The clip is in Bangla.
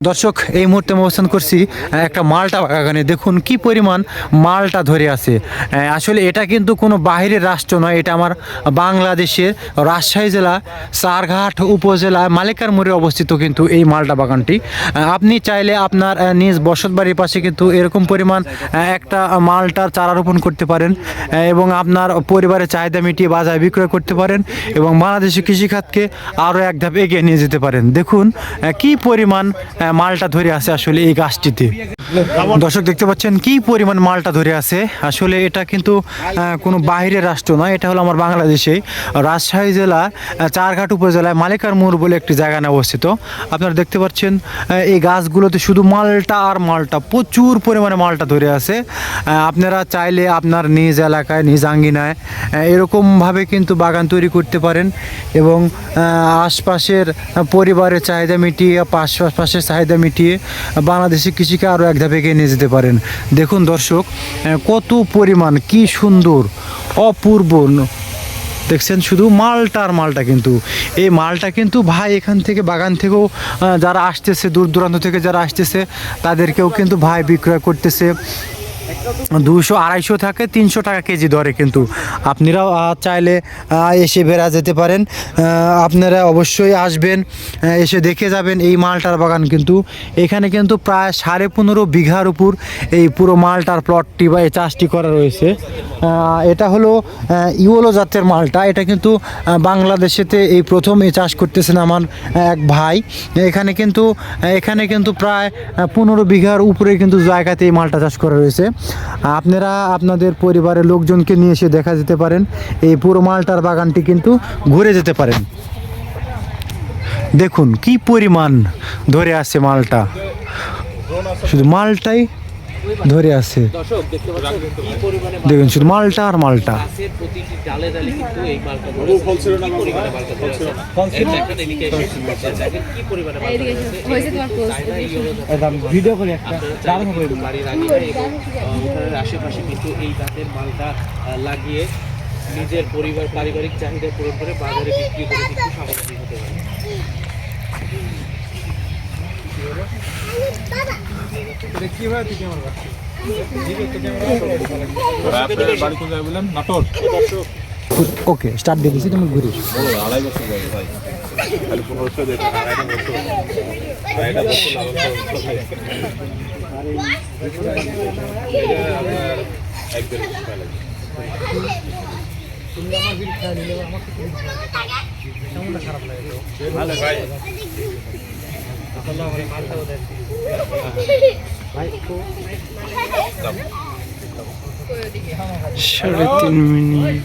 দর্শক, এই মুহূর্তে আমি অবস্থান করছি একটা মালটা বাগানে। দেখুন কি পরিমাণ মালটা ধরে আছে। আসলে এটা কিন্তু কোনো বাহিরের রাষ্ট্র নয়, এটা আমার বাংলাদেশের রাজশাহী জেলা চারঘাট উপজেলা মালিকার মোড়ে অবস্থিত কিন্তু এই মালটা বাগানটি। আপনি চাইলে আপনার নিজ বসতবাড়ির পাশে কিন্তু এরকম পরিমাণ একটা মালটার চারা রোপণ করতে পারেন এবং আপনার পরিবারের চাহিদা মিটিয়ে বাজারে বিক্রয় করতে পারেন এবং বাংলাদেশের কৃষিখাতকে আরও এক ধাপ এগিয়ে নিয়ে যেতে পারেন। দেখুন কি পরিমাণ মালটা ধরে আছে আসলে এই গাছটিতে। দর্শক দেখতে পাচ্ছেন কি পরিমাণ মালটা ধরে আছে। আসলে এটা কিন্তু কোনো বাহিরের রাষ্ট্র নয়, এটা হলো আমার বাংলাদেশে রাজশাহী জেলা চারঘাট উপজেলায় মালিকার মোড় বলে একটি জায়গা নিয়ে অবস্থিত। আপনারা দেখতে পাচ্ছেন এই গাছগুলোতে শুধু মালটা আর মালটা, প্রচুর পরিমাণে মালটা ধরে আছে। আপনারা চাইলে আপনার নিজ এলাকায় নিজ আঙ্গিনায় এরকমভাবে কিন্তু বাগান তৈরি করতে পারেন এবং আশপাশের পরিবারের চাহিদা মিটিয়ে আশপাশের চাহিদা মিটিয়ে বাংলাদেশি কৃষিকে আরও এক ধাপ এগিয়ে নিয়ে যেতে পারেন। দেখুন দর্শক, কত পরিমাণ, কি সুন্দর, অপূর্ব। দেখছেন শুধু মালটা আর মালটা। কিন্তু এই মালটা কিন্তু ভাই এখান থেকে বাগান থেকেও যারা আসতেছে, দূর দূরান্ত থেকে যারা আসতেছে তাদেরকেও কিন্তু ভাই বিক্রয় করতেছে 200-250 থেকে 300 টাকা কেজি দরে। কিন্তু আপনারাও চাইলে এসে বেড়া যেতে পারেন। আপনারা অবশ্যই আসবেন, এসে দেখে যাবেন এই মালটার বাগান। কিন্তু এখানে কিন্তু প্রায় 15.5 বিঘার উপর এই পুরো মালটার প্লটটি বা এই চাষটি করা রয়েছে। এটা হলো ইওলো জাতের মালটা। এটা কিন্তু বাংলাদেশেতে এই প্রথম এই চাষ করতেছেন আমার এক ভাই। এখানে কিন্তু প্রায় 15 বিঘার উপরে কিন্তু জায়গাতে এই মালটা চাষ করা রয়েছে। আপনারা আপনাদের পরিবারের লোকজনকে নিয়ে এসে দেখা যেতে পারেন, এই পুরো মালটার বাগানটি কিন্তু ঘুরে যেতে পারেন। দেখুন কি পরিমাণ ধরে আছে মালটা, শুধু মালটাই ধরে আছে। দেখুন শুধু মালটা আর মালটা। ভিডিও করে একটা আশেপাশে কিন্তু এই জাতের মালটা লাগিয়ে নিজের পরিবার পারিবারিক চাহিদা পূরণ করে বাজারে বিক্রি করে কিন্তু স্বাবলম্বী হতে পারে। ওকে স্টার্ট দিয়ে দিছি, তুমি ঘুরিস। খারাপ লাগে সাড়ে 3 মিনিট।